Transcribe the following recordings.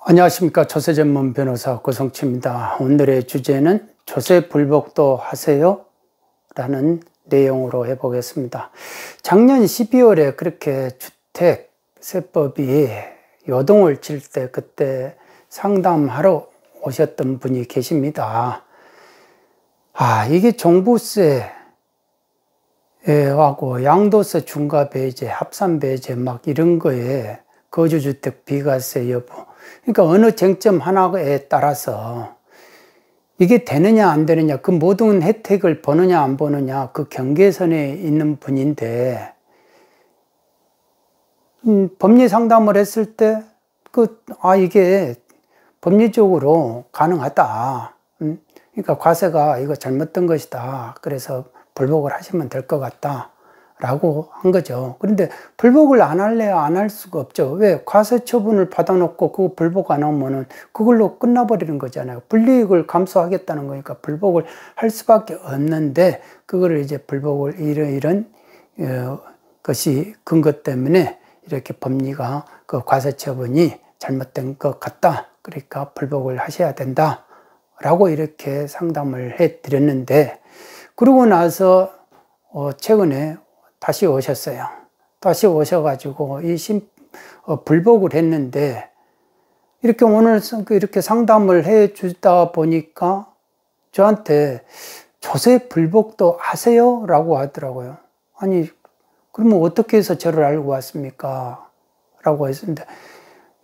안녕하십니까. 조세 전문 변호사 고성치입니다. 오늘의 주제는 조세 불복도 하세요? 라는 내용으로 해보겠습니다. 작년 12월에 그렇게 주택세법이 요동을 칠 때 그때 상담하러 오셨던 분이 계십니다. 이게 종부세 하고 양도세 중과배제, 합산배제 막 이런 거에 거주주택 비과세 여부, 그러니까 어느 쟁점 하나에 따라서 이게 되느냐 안 되느냐, 그 모든 혜택을 보느냐 안 보느냐, 그 경계선에 있는 분인데, 법리 상담을 했을 때 이게 법리적으로 가능하다. 그러니까 과세가 이거 잘못된 것이다. 그래서 불복을 하시면 될 것 같다. 라고 한 거죠. 그런데 불복을 안 할래야 안 할 수가 없죠. 왜? 과세 처분을 받아놓고 그거 불복 안 하면은 그걸로 끝나버리는 거잖아요. 불이익을 감수하겠다는 거니까 불복을 할 수밖에 없는데, 그거를 이제 불복을 이런 것이 근거 때문에 이렇게 법리가 그 과세 처분이 잘못된 것 같다. 그러니까 불복을 하셔야 된다. 라고 이렇게 상담을 해 드렸는데, 그러고 나서 최근에 다시 오셨어요. 다시 오셔가지고 불복을 했는데, 이렇게 오늘 이렇게 상담을 해 주다 보니까 저한테 조세 불복도 하세요? 라고 하더라고요. 아니, 그러면 어떻게 해서 저를 알고 왔습니까? 라고 했습니다.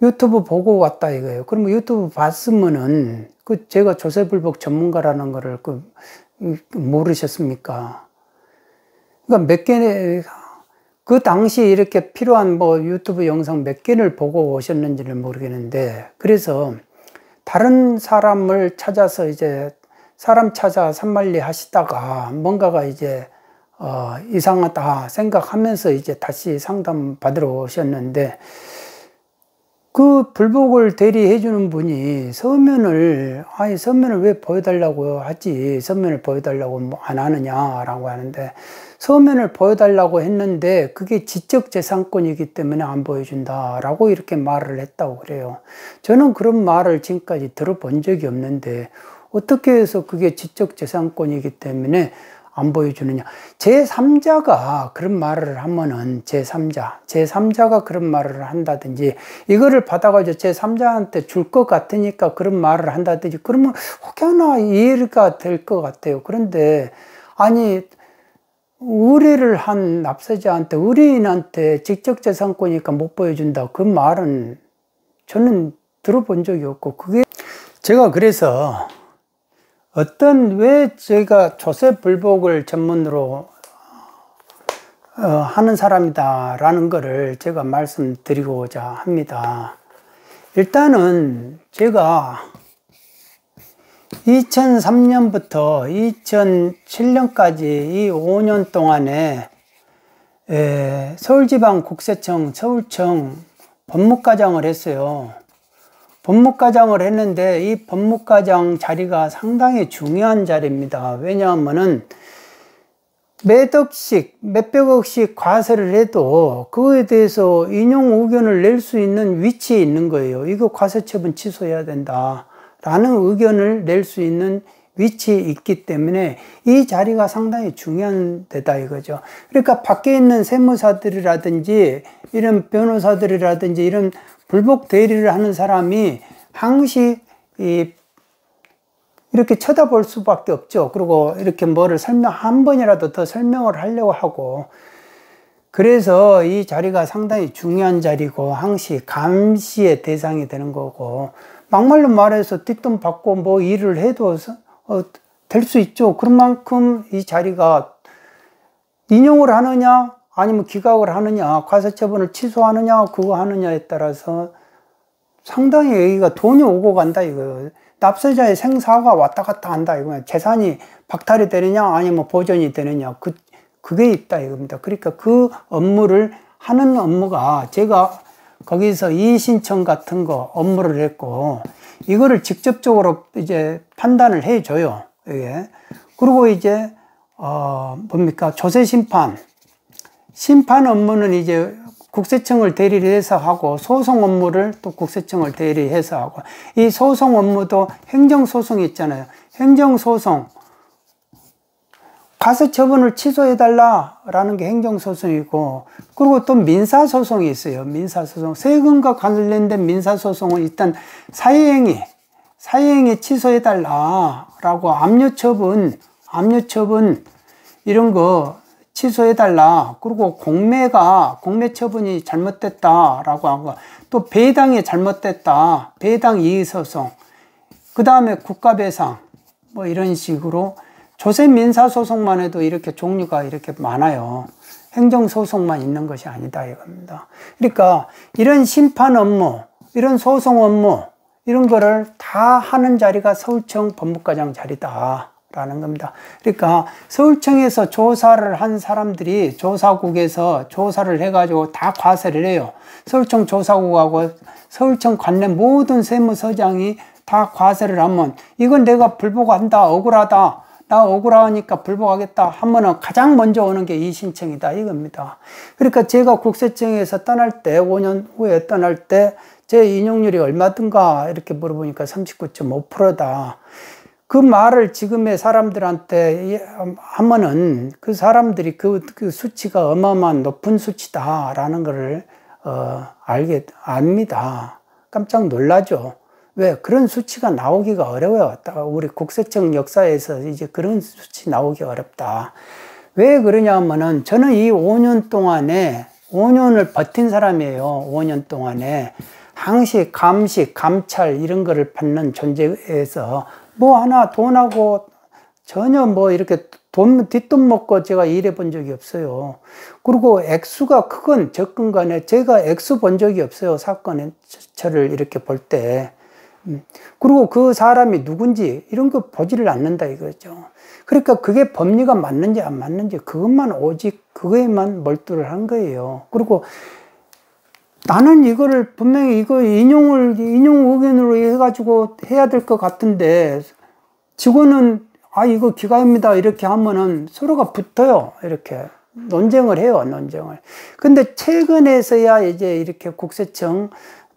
유튜브 보고 왔다 이거예요. 그러면 유튜브 봤으면은 제가 조세 불복 전문가라는 거를 모르셨습니까? 그러니까 그 당시 이렇게 필요한 유튜브 영상 몇 개를 보고 오셨는지를 모르겠는데, 그래서 다른 사람을 찾아서 이제 사람 찾아 산만리 하시다가 뭔가가 이제 이상하다 생각하면서 이제 다시 상담 받으러 오셨는데, 그 불복을 대리해 주는 분이 서면을 왜 보여달라고 하지? 서면을 보여달라고 안 하느냐라고 하는데, 서면을 보여달라고 했는데 그게 지적재산권이기 때문에 안 보여준다라고 이렇게 말을 했다고 그래요. 저는 그런 말을 지금까지 들어본 적이 없는데, 어떻게 해서 그게 지적재산권이기 때문에 안 보여주느냐. 제3자가 그런 말을 하면은 제3자가 그런 말을 한다든지, 이거를 받아가지고 제3자한테 줄 것 같으니까 그런 말을 한다든지, 그러면 혹여나 이해가 될 것 같아요. 그런데 의뢰를 한 납세자한테, 의뢰인한테 직접재산권이니까 못 보여준다. 그 말은 저는 들어본 적이 없고, 제가 그래서 왜 제가 조세 불복을 전문으로 하는 사람이다 라는 거를 제가 말씀드리고자 합니다. 일단은 제가 2003년부터 2007년까지 이 5년 동안에 서울지방국세청, 서울청 법무과장을 했어요. 법무과장을 했는데 이 법무과장 자리가 상당히 중요한 자리입니다. 왜냐하면은 몇백억씩 과세를 해도 그거에 대해서 인용 의견을 낼 수 있는 위치에 있는 거예요. 이거 과세처분 취소해야 된다 라는 의견을 낼 수 있는 위치에 있기 때문에 이 자리가 상당히 중요한 데다 이거죠. 그러니까 밖에 있는 세무사들이라든지 이런 변호사들이라든지 이런 불복 대리를 하는 사람이 항시 이렇게 쳐다볼 수밖에 없죠. 그리고 이렇게 한 번이라도 더 설명을 하려고 하고, 그래서 이 자리가 상당히 중요한 자리고 항시 감시의 대상이 되는 거고, 막말로 말해서 뒷돈 받고 일을 해도 될 수 있죠. 그런 만큼 이 자리가 인용을 하느냐 아니면 기각을 하느냐, 과세처분을 취소하느냐 그거 하느냐에 따라서 상당히 여기가 돈이 오고 간다 이거. 납세자의 생사가 왔다 갔다 한다 이거. 재산이 박탈이 되느냐 아니면 보존이 되느냐, 그게 있다 이겁니다. 그러니까 그 업무를 하는 업무가, 제가 거기서 이의신청 같은 거 업무를 했고, 이거를 직접적으로 이제 판단을 해줘요. 이게. 그리고 이제 조세 심판 업무는 이제 국세청을 대리해서 하고, 소송 업무를 또 국세청을 대리해서 하고, 이 소송 업무도 행정소송이 있잖아요. 행정소송, 과세처분을 취소해달라라는 게 행정소송이고, 그리고 또 민사소송이 있어요. 민사소송. 세금과 관련된 민사소송은 일단 사회행위 취소해달라라고 압류처분, 이런 거 취소해달라. 그리고 공매 처분이 잘못됐다라고 하고, 또 배당이 잘못됐다. 배당 이의소송. 그 다음에 국가배상. 뭐 이런 식으로 조세 민사소송만 해도 이렇게 종류가 이렇게 많아요. 행정소송만 있는 것이 아니다 이겁니다. 그러니까 이런 심판 업무, 이런 소송 업무, 이런 거를 다 하는 자리가 서울청 법무과장 자리다 라는 겁니다. 그러니까 서울청에서 조사를 한 사람들이 조사국에서 조사를 해가지고 다 과세를 해요. 서울청 조사국하고 서울청 관련 모든 세무서장이 다 과세를 하면, 이건 내가 불복한다, 억울하다, 나 억울하니까 불복하겠다 하면은 가장 먼저 오는 게 이 신청이다 이겁니다. 그러니까 제가 국세청에서 떠날 때, 5년 후에 떠날 때 제 인용률이 얼마든가 이렇게 물어보니까 39.5%다. 그 말을 지금의 사람들한테 하면은 그 사람들이 그 수치가 어마어마한 높은 수치다라는 것을 압니다. 깜짝 놀라죠. 왜? 그런 수치가 나오기가 어려워요. 우리 국세청 역사에서 이제 그런 수치 나오기 어렵다. 왜 그러냐면은 저는 이 5년 동안에 5년을 버틴 사람이에요. 5년 동안에 항식, 감식, 감찰 이런 거를 받는 존재에서 뭐 하나 돈하고 전혀 뭐 이렇게 뒷돈 먹고 제가 일해 본 적이 없어요. 그리고 액수가 크건 적건 간에 제가 액수 본 적이 없어요. 사건에 저를 이렇게 볼 때. 그리고 그 사람이 누군지 이런 거 보지를 않는다 이거죠. 그러니까 그게 법리가 맞는지 안 맞는지 그것만 오직 그거에만 몰두를 한 거예요. 그리고 나는 이거를 분명히 이거 인용 의견으로 해가지고 해야 될 것 같은데 직원은 이거 기각입니다 이렇게 하면은 서로가 붙어요. 이렇게 논쟁을 해요. 논쟁을. 근데 최근에서야 이제 이렇게 국세청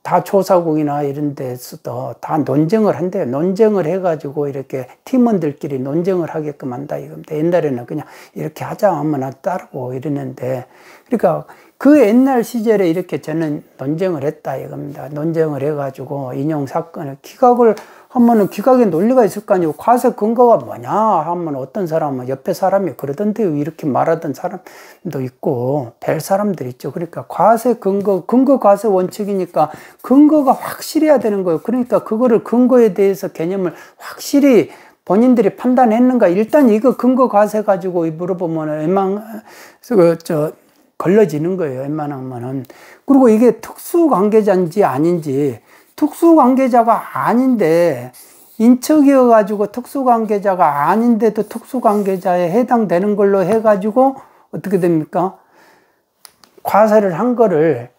다 조사국이나 이런 데서도 다 논쟁을 한대요. 논쟁을 해가지고 이렇게 팀원들끼리 논쟁을 하게끔 한다 이겁니다. 옛날에는 그냥 이렇게 하자 하면 따르고 이랬는데, 그러니까 그 옛날 시절에 이렇게 저는 논쟁을 했다 이겁니다. 논쟁을 해가지고 인용 사건을 기각을 하면은 기각의 논리가 있을 거 아니에요. 과세 근거가 뭐냐 하면 어떤 사람은 옆에 사람이 그러던데 이렇게 말하던 사람도 있고 별 사람들 있죠. 그러니까 과세 근거 과세 원칙이니까 근거가 확실해야 되는 거예요. 그러니까 그거를 근거에 대해서 개념을 확실히 본인들이 판단했는가. 일단 이거 근거 과세 가지고 물어보면 걸러지는 거예요. 웬만하면은. 그리고 이게 특수관계자인지 아닌지, 특수관계자가 아닌데 인척이어가지고 특수관계자가 아닌데도 특수관계자에 해당되는 걸로 해가지고 어떻게 됩니까? 과세를 한 거를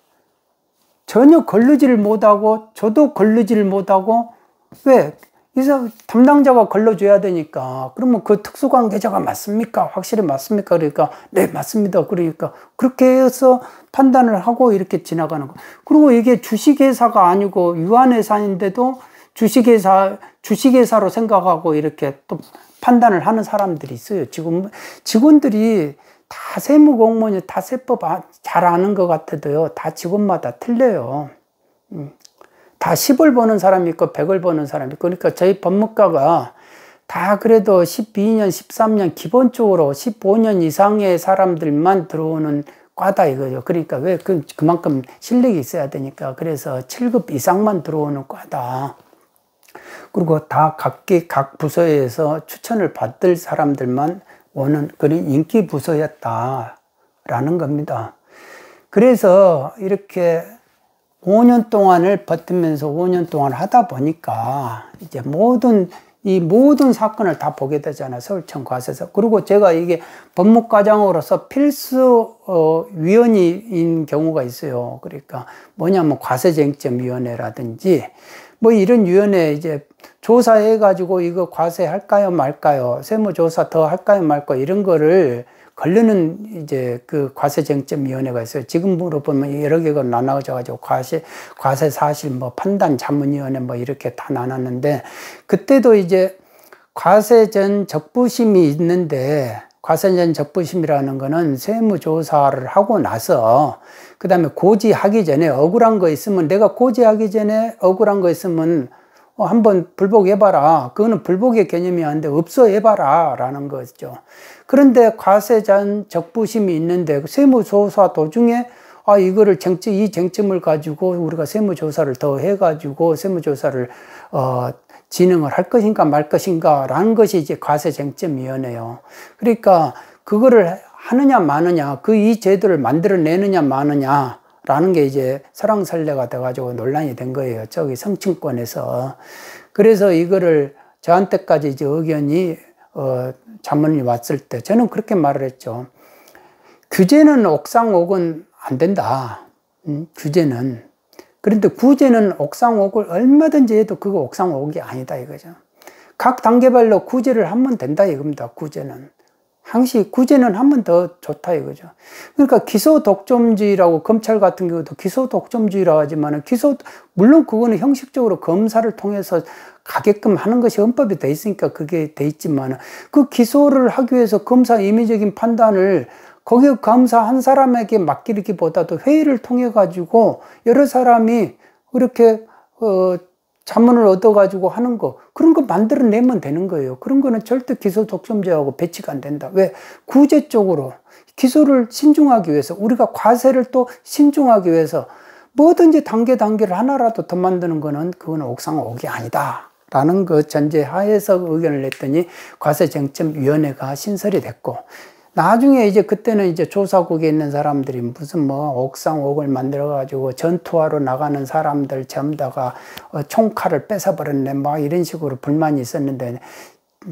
전혀 걸르지를 못하고 저도 걸르지를 못하고, 왜? 그래서 담당자가 걸러줘야 되니까. 그러면 그 특수관계자가 맞습니까? 확실히 맞습니까? 그러니까 네 맞습니다. 그러니까 그렇게 해서 판단을 하고 이렇게 지나가는 거. 그리고 이게 주식회사가 아니고 유한회사인데도 주식회사로 생각하고 이렇게 또 판단을 하는 사람들이 있어요. 지금 직원들이 다 세무공무원이 다 세법 잘 아는 것 같아도요, 다 직원마다 틀려요. 다 10을 버는 사람이 있고 100을 버는 사람이 있고. 그러니까 저희 법무과가 다 그래도 12년, 13년 기본적으로 15년 이상의 사람들만 들어오는 과다 이거죠. 그러니까 왜 그만큼 실력이 있어야 되니까. 그래서 7급 이상만 들어오는 과다. 그리고 다 각 부서에서 추천을 받을 사람들만 오는 그런 인기 부서였다라는 겁니다. 그래서 이렇게 5년 동안을 버티면서 5년 동안 하다 보니까 이제 모든 사건을 다 보게 되잖아요. 서울청 과세서. 그리고 제가 이게 법무과장으로서 필수 위원인 경우가 있어요. 그러니까 뭐냐면 과세쟁점위원회라든지 뭐 이런 위원회 이제 조사해 가지고 이거 과세할까요 말까요, 세무조사 더 할까요 말까요, 이런 거를 걸르는 이제 그 과세쟁점위원회가 있어요. 지금으로 보면 여러 개가 나눠져가지고 과세사실 뭐 판단자문위원회 뭐 이렇게 다 나눴는데, 그때도 이제 과세전 적부심이 있는데, 과세전 적부심이라는 거는 세무조사를 하고 나서 그 다음에 고지하기 전에 억울한 거 있으면, 내가 고지하기 전에 억울한 거 있으면 한번 불복해봐라. 그거는 불복의 개념이 아닌데 없어해봐라 라는 거죠. 그런데 과세전 적부심이 있는데 세무조사 도중에 이거를 이 쟁점을 가지고 우리가 세무조사를 더 해가지고 세무조사를 진행을 할 것인가 말 것인가 라는 것이 이제 과세쟁점위원회예요. 그러니까 그거를 하느냐 마느냐, 이 제도를 만들어내느냐 마느냐 라는 게 이제 설왕설래가 돼가지고 논란이 된 거예요. 저기 성층권에서. 그래서 이거를 저한테까지 이제 의견이 자문이 왔을 때 저는 그렇게 말을 했죠. 규제는 옥상옥은 안 된다. 규제는. 그런데 구제는 옥상옥을 얼마든지 해도 그거 옥상옥이 아니다 이거죠. 각 단계별로 구제를 하면 된다 이겁니다. 구제는. 항시 구제는 하면 더 좋다 이거죠. 그러니까 기소 독점주의라고, 검찰 같은 경우도 기소 독점주의라고 하지만 물론 그거는 형식적으로 검사를 통해서 가게끔 하는 것이 헌법에 돼 있으니까 그게 돼 있지만, 그 기소를 하기 위해서 검사 임의적인 판단을 거기 검사 한 사람에게 맡기기보다도 회의를 통해 가지고 여러 사람이 그렇게 자문을 얻어가지고 하는 거, 그런 거 만들어내면 되는 거예요. 그런 거는 절대 기소 독점죄하고 배치가 안 된다. 왜? 구제 쪽으로 기소를 신중하기 위해서, 우리가 과세를 또 신중하기 위해서 뭐든지 단계를 하나라도 더 만드는 거는 그거는 옥상옥이 아니다 라는 그 전제 하에서 의견을 냈더니 과세쟁점위원회가 신설이 됐고, 나중에 이제 그때는 이제 조사국에 있는 사람들이 무슨 뭐 옥상옥을 만들어가지고 전투하러 나가는 사람들 전부 다가 총칼을 뺏어버렸네 막 이런 식으로 불만이 있었는데,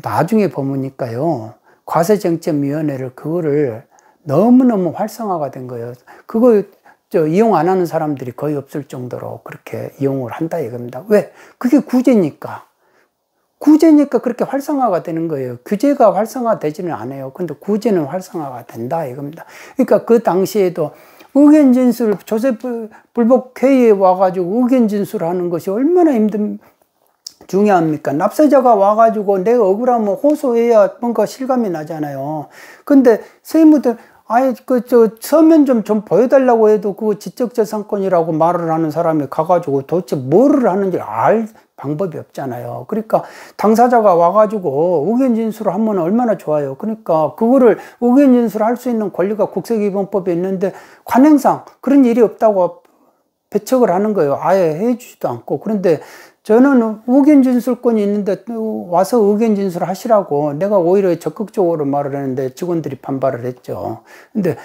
나중에 보니까요 과세쟁점위원회를 그거를 너무너무 활성화가 된 거예요. 그거 이용 안 하는 사람들이 거의 없을 정도로 그렇게 이용을 한다 이겁니다. 왜? 그게 구제니까 그렇게 활성화가 되는 거예요. 규제가 활성화되지는 않아요. 근데 구제는 활성화가 된다 이겁니다. 그러니까 그 당시에도 의견 진술, 조세 불복 회의에 와가지고 의견 진술하는 것이 얼마나 중요합니까? 납세자가 와가지고 내가 억울하면 호소해야 뭔가 실감이 나잖아요. 근데 세무들 서면 좀 보여달라고 해도 그 지적재산권이라고 말을 하는 사람이 가가지고 도대체 뭐를 하는지 알 방법이 없잖아요. 그러니까 당사자가 와가지고 의견 진술을 하면 얼마나 좋아요. 그러니까 그거를 의견 진술을 할 수 있는 권리가 국세기본법에 있는데 관행상 그런 일이 없다고 배척을 하는 거예요. 아예 해주지도 않고. 그런데 저는 의견 진술권이 있는데 와서 의견 진술을 하시라고 내가 오히려 적극적으로 말을 했는데 직원들이 반발을 했죠. 근데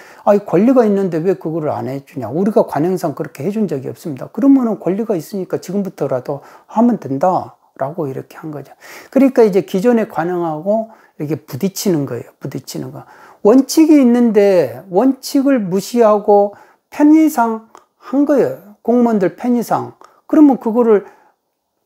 권리가 있는데 왜 그거를 안 해주냐. 우리가 관행상 그렇게 해준 적이 없습니다. 그러면은 권리가 있으니까 지금부터라도 하면 된다라고 이렇게 한 거죠. 그러니까 이제 기존의 관행하고 이렇게 부딪히는 거예요. 부딪히는 거. 원칙이 있는데 원칙을 무시하고 편의상 한 거예요. 공무원들 편의상. 그러면 그거를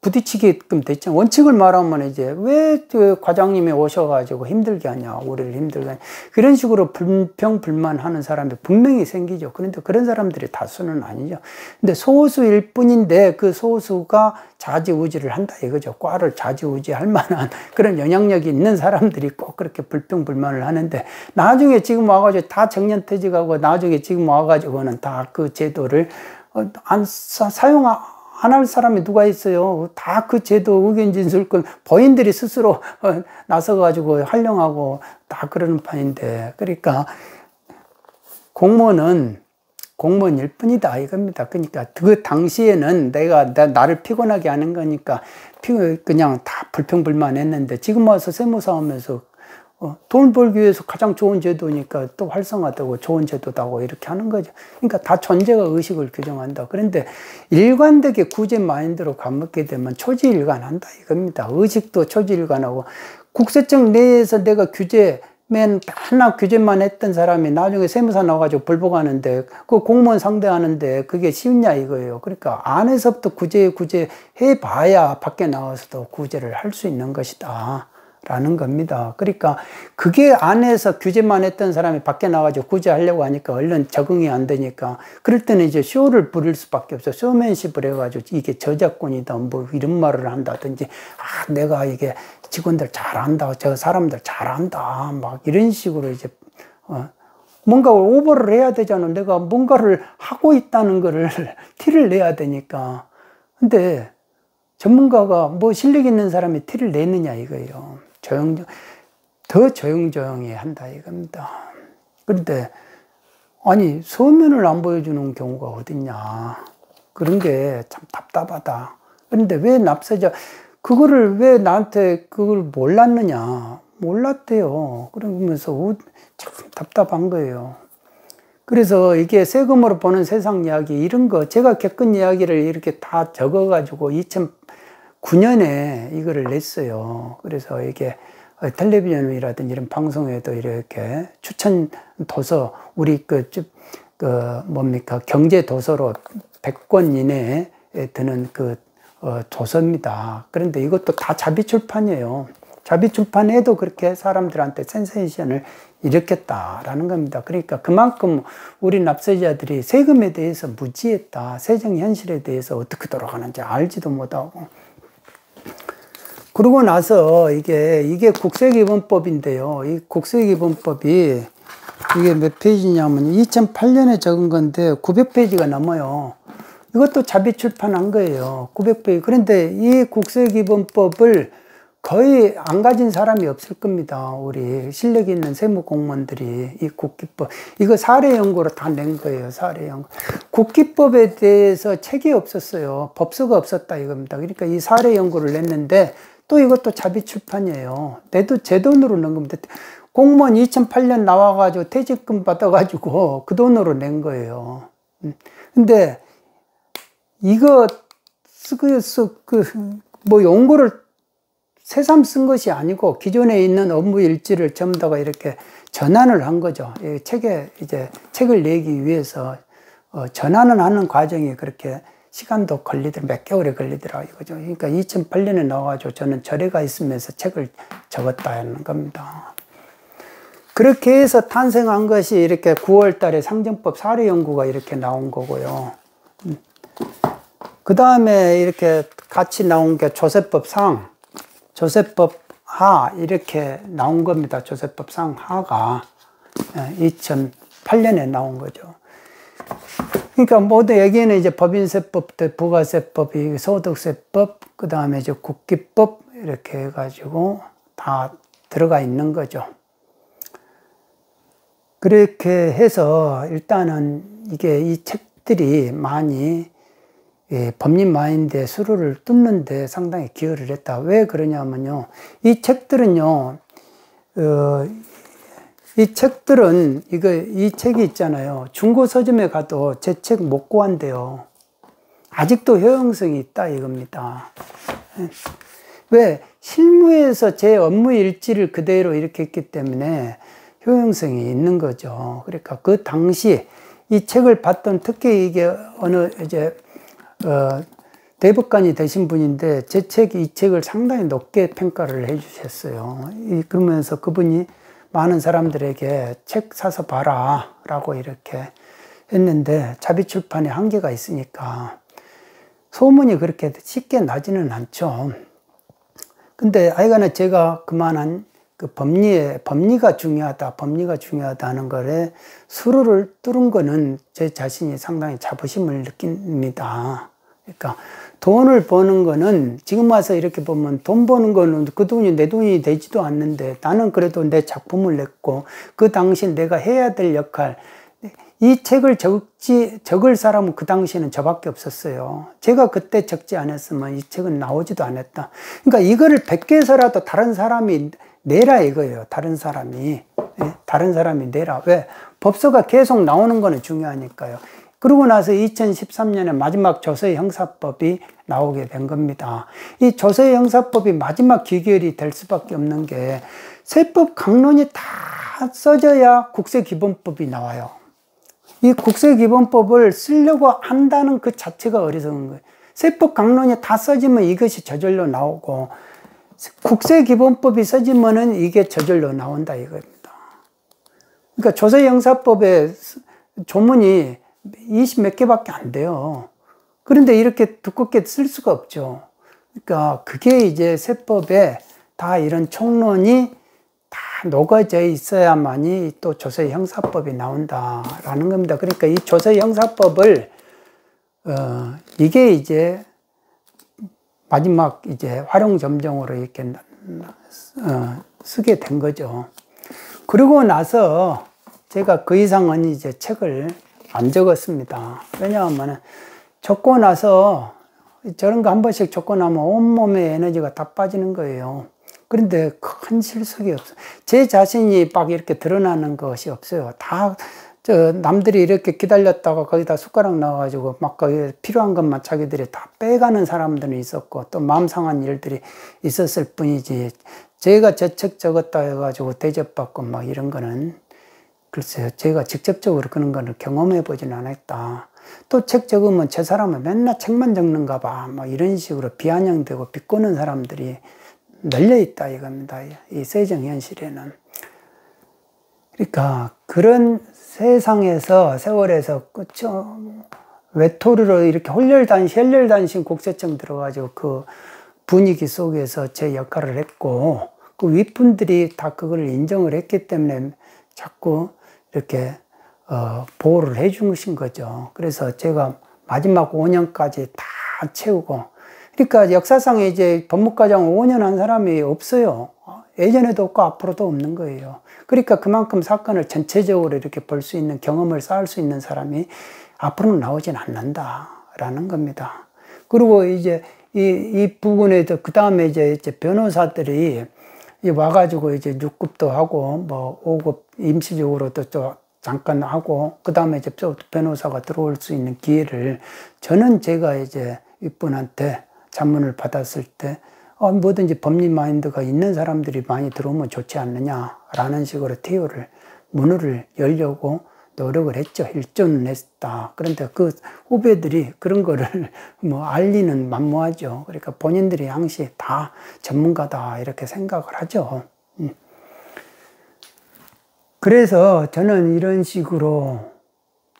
부딪히게끔 됐죠. 원칙을 말하면 이제 왜 그 과장님이 오셔가지고 힘들게 하냐, 우리를 힘들게 하냐. 그런 식으로 불평불만하는 사람이 분명히 생기죠. 그런데 그런 사람들이 다수는 아니죠. 근데 소수일 뿐인데 그 소수가 좌지우지를 한다 이거죠. 과를 좌지우지할 만한 그런 영향력이 있는 사람들이 꼭 그렇게 불평불만을 하는데, 나중에 지금 와가지고 다 정년퇴직하고 나중에 지금 와가지고는 다 그 제도를 안 할 사람이 누가 있어요? 다 그 제도 의견 진술권 본인들이 스스로 나서가지고 활용하고 다 그러는 판인데, 그러니까 공무원은 공무원일 뿐이다 이겁니다. 그러니까 그 당시에는 나를 피곤하게 하는 거니까 그냥 다 불평불만했는데, 지금 와서 세무사 하면서 돈 벌기 위해서 가장 좋은 제도니까 또 활성화되고 좋은 제도다고 이렇게 하는 거죠. 그러니까 다 존재가 의식을 규정한다. 그런데 일관되게 구제 마인드로 감먹게 되면 초지일관한다 이겁니다. 의식도 초지일관하고, 국세청 내에서 내가 맨 맨날 규제만 했던 사람이 나중에 세무사 나와가지고 불복하는데 그 공무원 상대하는데 그게 쉽냐 이거예요. 그러니까 안에서부터 구제 해봐야 밖에 나와서도 구제를 할 수 있는 것이다 라는 겁니다. 그러니까 그게 안에서 규제만 했던 사람이 밖에 나가지고 구제하려고 하니까 얼른 적응이 안 되니까 그럴 때는 이제 쇼를 부릴 수밖에 없어. 쇼맨십을 해가지고 이게 저작권이다 뭐 이런 말을 한다든지 내가 이게 직원들 잘한다, 저 사람들 잘한다 막 이런 식으로 이제 뭔가 오버를 해야 되잖아. 내가 뭔가를 하고 있다는 거를 티를 내야 되니까. 근데 전문가가 뭐 실력 있는 사람이 티를 내느냐 이거예요. 더 조용조용히 한다 이겁니다. 그런데 아니 서면을 안 보여주는 경우가 어딨냐. 그런 게 참 답답하다. 그런데 왜 납세자 그거를 왜 나한테 그걸 몰랐느냐. 몰랐대요. 그러면서 참 답답한 거예요. 그래서 이게 세금으로 보는 세상 이야기 이런 거 제가 겪은 이야기를 이렇게 다 적어가지고 2009년에 이거를 냈어요. 그래서 이게 텔레비전이라든지 이런 방송에도 이렇게 추천 도서 우리 뭡니까 경제 도서로 100권 이내에 드는 도서입니다. 그런데 이것도 다 자비 출판이에요. 자비 출판에도 그렇게 사람들한테 센세이션을 일으켰다라는 겁니다. 그러니까 그만큼 우리 납세자들이 세금에 대해서 무지했다. 세정 현실에 대해서 어떻게 돌아가는지 알지도 못하고. 그러고 나서 이게 국세기본법인데요. 이 국세기본법이 이게 몇 페이지냐면 2008년에 적은 건데 900페이지가 넘어요. 이것도 자비 출판한 거예요. 900페이지. 그런데 이 국세기본법을 거의 안 가진 사람이 없을 겁니다. 우리 실력 있는 세무공무원들이 이 국기법 이거 사례 연구로 다 낸 거예요. 사례 연구. 국기법에 대해서 책이 없었어요. 법서가 없었다 이겁니다. 그러니까 이 사례 연구를 냈는데 또 이것도 자비 출판이에요. 내도 제 돈으로 낸 겁니다. 공무원 2008년 나와가지고 퇴직금 받아가지고 그 돈으로 낸 거예요. 근데 이거 뭐 연구를 새삼 쓴 것이 아니고 기존에 있는 업무 일지를 전부 다가 이렇게 전환을 한 거죠. 책을 내기 위해서 전환을 하는 과정이 그렇게 시간도 몇 개월이 걸리더라 이거죠. 그러니까 2008년에 나와가지고 저는 절에가 있으면서 책을 적었다는 겁니다. 그렇게 해서 탄생한 것이 이렇게 9월 달에 상정법 사례 연구가 이렇게 나온 거고요. 그 다음에 이렇게 같이 나온 게 조세법 상, 조세법 하 이렇게 나온 겁니다. 조세법 상 하가 2008년에 나온 거죠. 그러니까 모두 여기에는 이제 법인세법, 부가세법, 소득세법, 그 다음에 이제 국기법 이렇게 해가지고 다 들어가 있는 거죠. 그렇게 해서 일단은 이게 이 책들이 많이 법률 마인드의 수로를 뚫는데 상당히 기여를 했다. 왜 그러냐면요. 이 책들은요, 이 책이 있잖아요. 중고 서점에 가도 제 책 못 구한대요. 아직도 효용성이 있다 이겁니다. 왜? 실무에서 제 업무 일지를 그대로 이렇게 했기 때문에 효용성이 있는 거죠. 그러니까 그 당시 이 책을 봤던 특히 이게 대법관이 되신 분인데 이 책을 상당히 높게 평가를 해 주셨어요. 그러면서 그분이 많은 사람들에게 책 사서 봐라 라고 이렇게 했는데 자비 출판에 한계가 있으니까 소문이 그렇게 쉽게 나지는 않죠. 근데 하여간에 제가 그만한 그 법리가 중요하다는 거에 수로를 뚫은 거는 제 자신이 상당히 자부심을 느낍니다. 그러니까 돈을 버는 거는 지금 와서 이렇게 보면 돈 버는 거는 그 돈이 내 돈이 되지도 않는데 나는 그래도 내 작품을 냈고 그 당시 내가 해야 될 역할 이 책을 적을 사람은 그 당시에는 저밖에 없었어요. 제가 그때 적지 않았으면 이 책은 나오지도 않았다. 그러니까 이거를 100개에서라도 다른 사람이 내라 이거예요. 다른 사람이 내라. 왜? 법서가 계속 나오는 거는 중요하니까요. 그러고 나서 2013년에 마지막 조서의 형사법이 나오게 된 겁니다. 이 조서의 형사법이 마지막 귀결이 될 수밖에 없는 게 세법 강론이 다 써져야 국세기본법이 나와요. 이 국세기본법을 쓰려고 한다는 그 자체가 어리석은 거예요. 세법 강론이 다 써지면 이것이 저절로 나오고 국세기본법이 써지면은 이게 저절로 나온다 이겁니다. 그러니까 조세형사법에 조문이 20 몇 개밖에 안 돼요. 그런데 이렇게 두껍게 쓸 수가 없죠. 그러니까 그게 이제 세법에 다 이런 총론이 다 녹아져 있어야만이 또 조세형사법이 나온다라는 겁니다. 그러니까 이 조세형사법을 이게 이제 마지막 이제 활용점정으로 이렇게 쓰게 된 거죠. 그러고 나서 제가 그 이상은 이제 책을 안 적었습니다. 왜냐하면 적고 나서 저런 거 한 번씩 적고 나면 온몸의 에너지가 다 빠지는 거예요. 그런데 큰 실속이 없어요. 제 자신이 막 이렇게 드러나는 것이 없어요. 다 남들이 이렇게 기다렸다가 거기다 숟가락 넣어가지고 막 거기 필요한 것만 자기들이 다 빼가는 사람들은 있었고 또 마음 상한 일들이 있었을 뿐이지, 제가 저 책 적었다 해가지고 대접받고 막 이런 거는 글쎄요, 제가 직접적으로 그런 거를 경험해 보진 않았다. 또 책 적으면 저 사람은 맨날 책만 적는가 봐, 뭐 이런 식으로 비아냥되고 비꼬는 사람들이 널려 있다 이겁니다. 이 세정 현실에는. 그러니까 그런 세상에서, 세월에서 외톨이로 이렇게 혈렬단신 국세청 들어가지고 그 분위기 속에서 제 역할을 했고, 그 윗분들이 다 그걸 인정을 했기 때문에 자꾸 이렇게 보호를 해 주신 거죠. 그래서 제가 마지막 5년까지 다 채우고, 그러니까 역사상에 이제 법무과장 5년 한 사람이 없어요. 예전에도 없고 앞으로도 없는 거예요. 그러니까 그만큼 사건을 전체적으로 이렇게 볼 수 있는, 경험을 쌓을 수 있는 사람이 앞으로는 나오진 않는다라는 겁니다. 그리고 이제 이 부분에도 그 다음에 이제 변호사들이 와가지고 이제 6급도 하고 뭐 5급 임시적으로도 또 잠깐 하고, 그 다음에 이제 또 변호사가 들어올 수 있는 기회를, 저는 제가 이제 이분한테 자문을 받았을 때 뭐든지 법리 마인드가 있는 사람들이 많이 들어오면 좋지 않느냐라는 식으로 문을 열려고 노력을 했죠. 일조는 했다. 그런데 그 후배들이 그런 거를 뭐 알리는 만무하죠. 그러니까 본인들이 항시 다 전문가다 이렇게 생각을 하죠. 그래서 저는 이런 식으로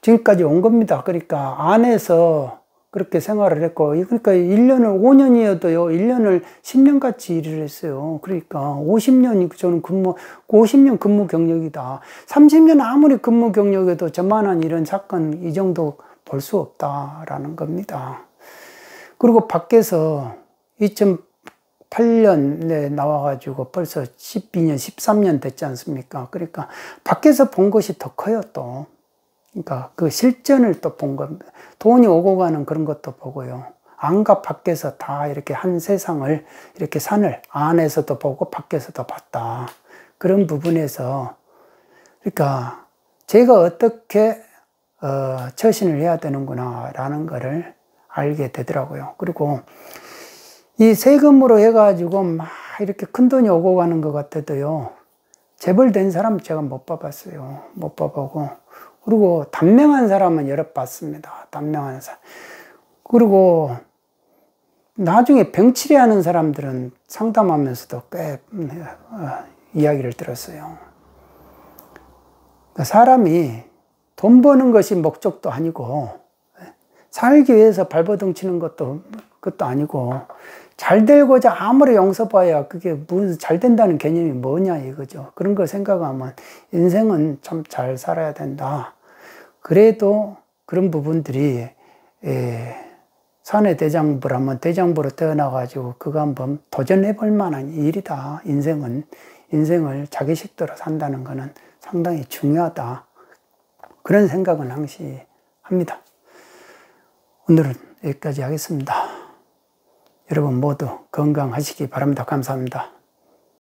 지금까지 온 겁니다. 그러니까 안에서 그렇게 생활을 했고, 그러니까 1년을 5년이어도요, 1년을 10년같이 일을 했어요. 그러니까 50년이 저는 50년 근무 경력이다. 30년 아무리 근무 경력에도 저만한 이런 사건 이 정도 볼 수 없다라는 겁니다. 그리고 밖에서 2008년에 나와가지고 벌써 12년, 13년 됐지 않습니까? 그러니까 밖에서 본 것이 더 커요, 또. 그러니까 그 실전을 또 본 겁니다. 돈이 오고 가는 그런 것도 보고요. 안과 밖에서 다 이렇게 한 세상을, 이렇게 산을 안에서도 보고 밖에서도 봤다. 그런 부분에서, 그러니까 제가 어떻게 처신을 해야 되는구나라는 거를 알게 되더라고요. 그리고 이 세금으로 해가지고 막 이렇게 큰 돈이 오고 가는 것 같아도요, 재벌된 사람 제가 못 봐봤어요. 못 봐보고. 그리고 단명한 사람은 여러 봤습니다. 단명한 사람. 그리고 나중에 병치레하는 사람들은 상담하면서도 꽤 이야기를 들었어요. 그러니까 사람이 돈 버는 것이 목적도 아니고, 살기 위해서 발버둥 치는 그것도 아니고, 잘 되고자 아무리 용서봐야 그게 무슨 잘 된다는 개념이 뭐냐 이거죠. 그런 걸 생각하면 인생은 참 잘 살아야 된다. 그래도 그런 부분들이 사내 대장부라면 대장부로 태어나가지고 그거 한번 도전해 볼 만한 일이다. 인생을 자기 식대로 산다는 거는 상당히 중요하다. 그런 생각은 항시 합니다. 오늘은 여기까지 하겠습니다. 여러분 모두 건강하시기 바랍니다. 감사합니다.